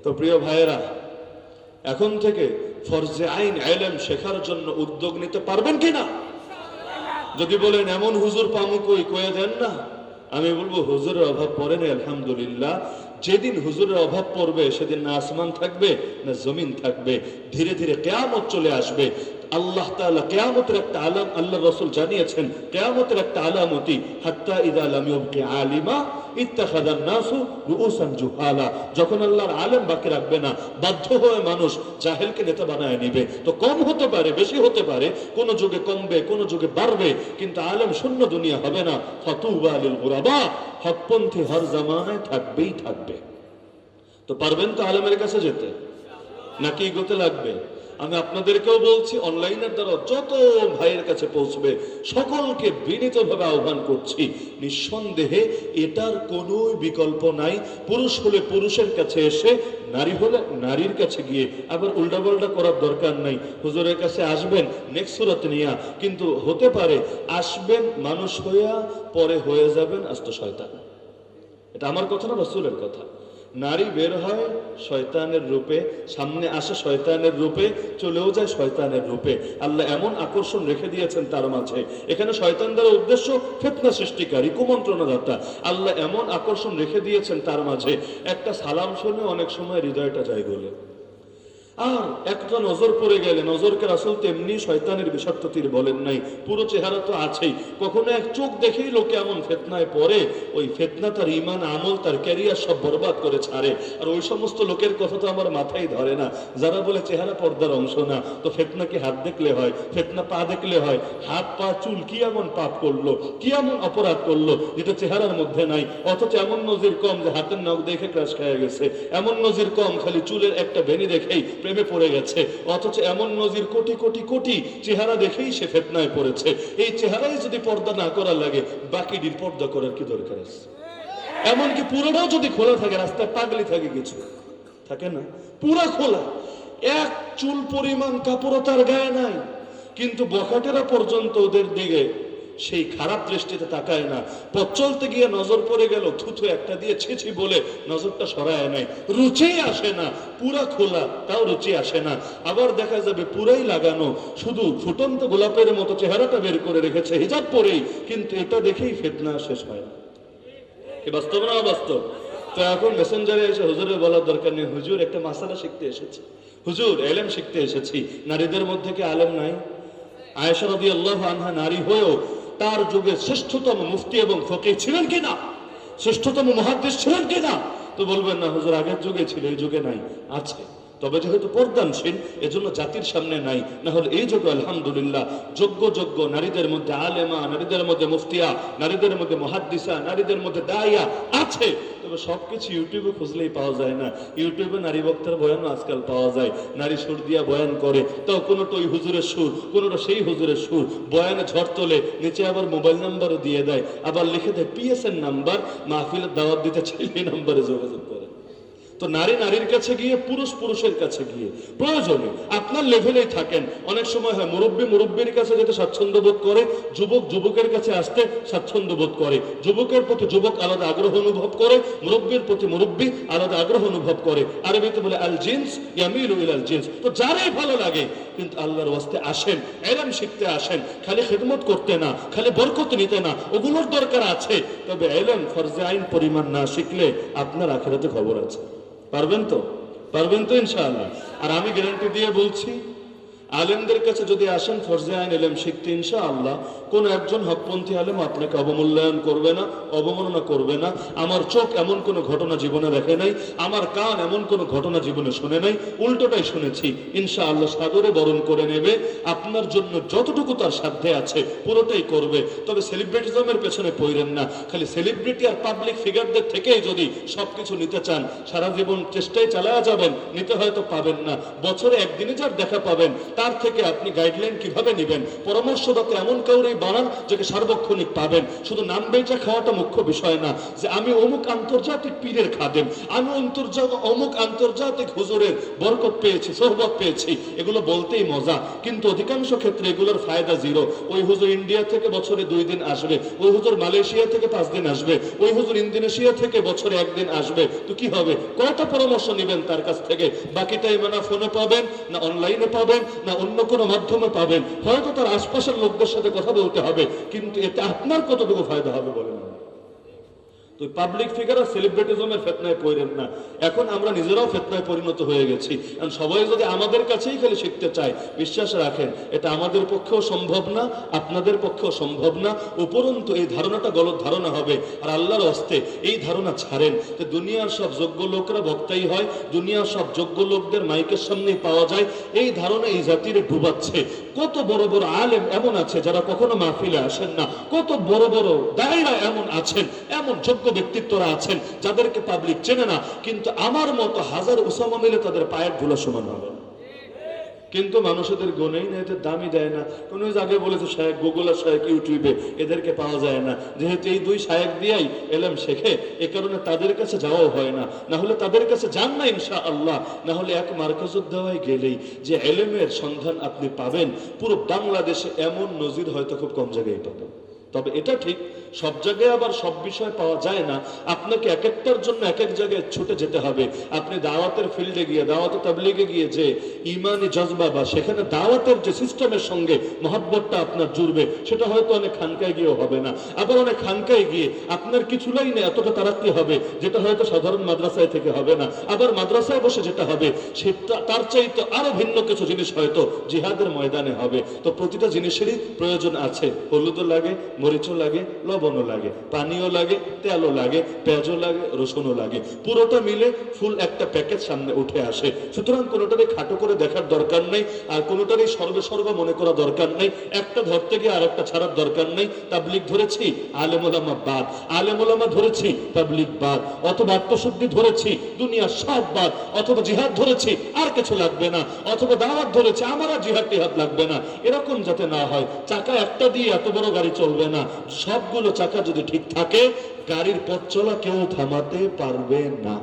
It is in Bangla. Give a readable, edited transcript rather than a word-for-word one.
তো প্রিয় ভাইয়েরা, এখন থেকে ফরজে আইন ইলম শেখার জন্য উদ্যোগ নিতে পারবেন কিনা? যদি বলেন এমন হুজুর পামু কই, কয়ে দেন না। আমি বলবো হুজুরের অভাব পড়ে না, আলহামদুলিল্লাহ। যেদিন হুজুরের অভাব পড়বে সেদিন না আসমান থাকবে না জমিন থাকবে, ধীরে ধীরে কিয়ামত চলে আসবে। আল্লাহ তাআলা কিয়ামতের একটা আলাম, আল্লাহ রাসূল জানিয়েছেন কিয়ামতের একটা আলামতি, হাত্তা ইযা লাম ইউবকি আলিমা ইত্তাখাযান নাসু রুউসান জুহালা। যখন আল্লাহর আলেম বাকি রাখবে না, বাধ্য হয়ে মানুষ জাহেলকে নেতা বানায় নিবে। তো কম হতে পারে, বেশি হতে পারে, কোন যুগে কমবে, কোন যুগে বাড়বে, কিন্তু আলেম শূন্য দুনিয়া হবে না। ফাতুবা লিল গুরাবা, হকপন্থী হর জামানায় থাকবেই থাকবে। তো পারবেন তো আলেমের কাছে যেতে, নাকি এগোতে লাগবে? আমি আপনাদেরকেও বলছি, অনলাইনের দ্বারা যত ভাইয়ের কাছে পৌঁছবে সকলকে বিনীতভাবে আহ্বান করছি, নিঃসন্দেহে এটার কোনো বিকল্প নাই। পুরুষ হলে পুরুষের কাছে এসে, নারী হলে নারীর কাছে গিয়ে। আবার উল্টাপাল্টা করার দরকার নাই। হুজুরের কাছে আসবেন নেক্সট সুরাত নিয়া, কিন্তু হতে পারে আসবেন মানুষ হইয়া, পরে হয়ে যাবেন আস্ত শয়তান। এটা আমার কথা না, রাসূলের কথা। নারী বের হয় শয়তানের রূপে, সামনে আসে শয়তানের রূপে, চলেও যায় শয়তানের রূপে। আল্লাহ এমন আকর্ষণ রেখে দিয়েছেন তার মাঝে। এখানে শয়তান দ্বারা উদ্দেশ্য ফিতনা সৃষ্টিকারী, কুমন্ত্রণাদাতা। আল্লাহ এমন আকর্ষণ রেখে দিয়েছেন তার মাঝে, একটা সালাম শুনে অনেক সময় হৃদয়টা যায় গলে। আর একটা নজর পড়ে গেলে, নজরকে রাসূল তেমনি শয়তানের বিষাক্ত তীর বলেন নাই, পুরো চেহারা তো আছেই। কখনো এক চোখ দেখেই লোকে এমন ফিতনায় পড়ে, ওই ফিতনা তার ঈমান, আমল, তার ক্যারিয়ার সব বরবাদ করে ছাড়ে। আর ওই সমস্ত লোকের কথা তো আমার মাথায় ধরে না, যারা বলে চেহারা পর্দার অংশ না। তো ফিতনা কি হাত দেখলে হয়? ফিতনা পা দেখলে হয়? হাত পা চুল কি এমন পাপ করলো, কি এমন অপরাধ করলো যেটা চেহারার মধ্যে নাই? অথচ এমন নজির কম যে হাতের নখ দেখে ক্রাশ খেয়ে গেছে, এমন নজির কম খালি চুলের একটা বেনি দেখেই প্রেমে পড়ে গেছে, অথচ এমন নজির কোটি কোটি কোটি চেহারা দেখেই সে ফিতনায় পড়েছে। এই চেহারাই যদি পর্দা না করা লাগে, বাকি ডির পর্দা করার কি দরকার আছে? এমনকি পুরোটাও যদি খোলা থাকে, রাস্তায় পাগলি থাকে, কিছু থাকে না, পুরা খোলা, এক চুল পরিমাণ কাপড়ও তার গায়ে নাই, কিন্তু বখাটেরা পর্যন্ত ওদের দিকে সেই খারাপ দৃষ্টিতে তাকায় না। পথ চলতে গিয়ে নজর পড়ে গেল, থুথু একটা দিয়ে ছিছি বলে নজরটা সরায় নাই, রুচি আসে না। পুরা খোলা, তাও রুচি আসে না। আবার দেখা যাবে পুরাই লাগানো, শুধু ফুটন্ত গোলাপের মতো চেহারাটা বের করে রেখেছে হিজাব পরেই, কিন্তু এটা দেখেই ফিতনা শেষ হয় না। কি বাস্তব না অবাস্তব? তো এখন মেসেঞ্জারে এসে হুজুরের বলার দরকার নেই, হুজুর একটা মাসালা শিখতে এসেছি, হুজুর ইলম শিখতে এসেছি। নারীদের মধ্যে কি আলেম নাই? আয়েশা রাদিয়াল্লাহু আনহা নারী হয়েও তার যুগে শ্রেষ্ঠতম মুফতি এবং ফকিহ ছিলেন কিনা, শ্রেষ্ঠতম মুহাদ্দিস ছিলেন কিনা? তো বলবেন না হুজুর আগের যুগে ছিল, এই যুগে নাই। আছে, তবে যেহেতু পর্দানশীল এজন্য জাতির সামনে নাই। না হলে এই যুগে আলহামদুলিল্লাহ যোগ্য যোগ্য নারীদের মধ্যে আলেমা, নারীদের মধ্যে মুফতিয়া, নারীদের মধ্যে মুহাদ্দিসা, নারীদের মধ্যে দাইয়া আছে। তবে সবকিছু ইউটিউবে খুঁজলেই পাওয়া যায় না। ইউটিউবে নারী বক্তার বয়ানও আজকাল পাওয়া যায়, নারী সুর দিয়া বয়ান করে, তাও কোনোটা ওই হুজুরের সুর, কোনোটা সেই হুজুরের সুর, বয়ানে ঝড় তোলে, নিচে আবার মোবাইল নাম্বারও দিয়ে দেয়, আবার লিখে দেয় পিএসএন নাম্বার, মাহফিলের দাওয়াত দিতে চাইলে এই নাম্বারে যোগাযোগ করে। তো নারী নারীর কাছে গিয়ে, পুরুষ পুরুষের কাছে গিয়ে, প্রয়োজনে আপনার লেভেলেই থাকেন। অনেক সময় হয় মুরব্বী মুরব্বীর কাছে যেতে স্বাচ্ছন্দ্য বোধ করে, যুবক যুবকের কাছে আসতে স্বাচ্ছন্দ্য বোধ করে, যুবকের প্রতি যুবক আলাদা আগ্রহ অনুভব করে, মুরব্বীর প্রতি মুরব্বী আলাদা আগ্রহ অনুভব করে। আরবিতে বলে আল জিন্স ইয়ামিলু ইলাল জিন্স। তো যারাই ভালো লাগে, কিন্তু আল্লাহর ওয়াস্তে আসেন, ইলম শিখতে আসেন, খালি খিদমত করতে না, খালি বরকত নিতে না, ওগুলোর দরকার আছে। তবে ইলম ফরজে আইন পরিমাণ না শিখলে আপনার আখিরাতে খবর আছে। পারবেন তো? পারবেন তো ইনশাআল্লাহ। আর আমি গ্যারান্টি দিয়ে বলছি, আলেমদের কাছে যদি আসেন ফরজে আইন ইলম শিখতে, ইনশাআল্লাহ কোন একজন হকপন্থী আলেম আপনাকে অবমূল্যায়ন করবে না, অবমাননা করবে না। আমার চোখ এমন কোন ঘটনা জীবনে দেখে নাই, আমার কান এমন কোন ঘটনা জীবনে শুনে নাই, উল্টোটাই শুনেছি। ইনশাআল্লাহ সাদরে বরণ করে নেবে, আপনার জন্য যতটুকু তার সাধ্যে আছে পুরোটাই করবে। তবে সেলিব্রিটিজমের পেছনে পড়েন না। খালি সেলিব্রিটি আর পাবলিক ফিগারদের থেকেই যদি সবকিছু নিতে চান, সারা জীবন চেষ্টায় চালায়া যাবেন, নিতে হয়তো পাবেন না। বছরে একদিনে যার দেখা পাবেন, তার তার থেকে আপনি গাইডলাইন কিভাবে নেবেন, পরামর্শদাতা এমন কাউরে বানান যাকে সার্বক্ষণিক পাবেন। শুধু নাম বেচা খাওয়াটা মুখ্য বিষয় না, যে আমি অমুক আন্তর্জাতিক পীরের খাদেম, আমি অমুক আন্তর্জাতিক হুজুরের বরকত পেয়েছি, সোহবত পেয়েছি, এগুলো বলতেই মজা, কিন্তু অধিকাংশ ক্ষেত্রে এগুলোর ফায়দা জিরো। ওই হুজুর ইন্ডিয়া থেকে বছরে 2 দিন আসবে, ওই হুজুর মালয়েশিয়া থেকে 5 দিন আসবে, ওই হুজুর ইন্দোনেশিয়া থেকে বছরে 1 দিন আসবে, তো কি হবে? কয়টা পরামর্শ নেবেন তার কাছ থেকে? বাকিটাই না ফোনে পাবেন, না অনলাইনে পাবেন, না অন্য কোনো মাধ্যমে পাবেন। হয়তো তার আশপাশের লোকদের সাথে কথা বলতে হবে, কিন্তু এতে আপনার কতটুকু ফায়দা হবে বলেন? তো পাবলিক ফিগার আর সেলিব্রিটিজমের ফেতনায় পড়েন না। এখন আমরা নিজেরাও ফেতনায় পরিণত হয়ে গেছি। কারণ সবাই যদি আমাদের কাছেই খালি শিখতে চায়, বিশ্বাস রাখেন এটা আমাদের পক্ষেও সম্ভব না, আপনাদের পক্ষেও সম্ভব না। উপরন্তু এই ধারণাটা গলত ধারণা হবে। আর আল্লাহর হস্তে এই ধারণা ছাড়েন যে দুনিয়ার সব যোগ্য লোকরা বক্তাই হয়, দুনিয়ার সব যোগ্য লোকদের মাইকের সামনেই পাওয়া যায়, এই ধারণা এই জাতিরে ডুবাচ্ছে। কত বড় বড় আলেম এমন আছে যারা কখনো মাহফিলে আসেন না, কত বড় বড় দায়রা এমন আছেন, এমন যোগ্য ব্যক্তিত্বরা আছেন যাদেরকে পাবলিক চেনে না, কিন্তু আমার মতো হাজার উসামা মিলে তাদের পায়ের ধুলা সমান হবে না। কিন্তু মানুষদের গুণেই না, এদের দামই দেয় না। কোন আগে বলেছে শায়েক গুগল আর শায়েক ইউটিউবে, এদেরকে পাওয়া যায় না। যেহেতু এই 2 শায়েক দিয়াই এলেম শেখে, এ কারণে তাদের কাছে যাওয়াও হয় না। না হলে তাদের কাছে যান না ইনশাআল্লাহ, না হলে এক মার্কাজুদ্দাওয়ায় গেলেই যে এলেমের সন্ধান আপনি পাবেন, পুরো বাংলাদেশে এমন নজির হয়তো খুব কম জায়গায় পাবেন। তবে এটা ঠিক, সব জায়গায় আবার সব বিষয় পাওয়া যায় না। আপনাকে এক একটার জন্য এক এক জায়গায় ছুটে যেতে হবে। আপনি দাওয়াতের ফিল্ডে গিয়ে, দাওয়াতে তাবলীগে গিয়ে যে ইমানি জজবা বা সেখানে দাওয়াতের যে সিস্টেমের সঙ্গে মহব্বতটা আপনার জুড়বে, সেটা হয়তো অনেক খানকায় গিয়েও হবে না। আবার অনেক খানকায় গিয়ে আপনার কিছু লাইনে এতটা তারাক্কি হবে যেটা হয়তো সাধারণ মাদ্রাসায় থেকে হবে না। আবার মাদ্রাসায় বসে যেটা হবে সেটা তার চাইতে আরো ভিন্ন কিছু জিনিস হয়তো জিহাদের ময়দানে হবে। তো প্রতিটা জিনিসেরই প্রয়োজন আছে। হলুদও লাগে, মরিচও লাগে, লবণও লাগে, পানিও লাগে, তেলও লাগে, পেঁয়াজও লাগে, রসুনও লাগে, পুরোটা মিলে ফুল একটা প্যাকেজ সামনে উঠে আসে। সুতরাং কোনোটারই খাটো করে দেখার দরকার নেই, আর কোনোটারই সর্বে মনে করা দরকার নেই। একটা ধরতে গিয়ে আর একটা ছাড়ার দরকার নেই। তাবলীগ ধরেছি, আলেম ওলামা বাদ, আলেম ওলামা ধরেছি, তাবলীগ বাদ, অথবা আত্মশুদ্ধি ধরেছি, দুনিয়া সব বাদ, অথবা জিহাদ ধরেছি, আর কিছু লাগবে না, অথবা দাওয়াত ধরেছি, আমার আর জিহাদ টিহাদ লাগবে না। এরকম যাতে না হয়। চাকা একটা দিয়ে এত বড় গাড়ি চলবে না। সবগুলো চাকা যদি ঠিক থাকে, গাড়ির পথ চলা কেউ থামাতে পারবে না।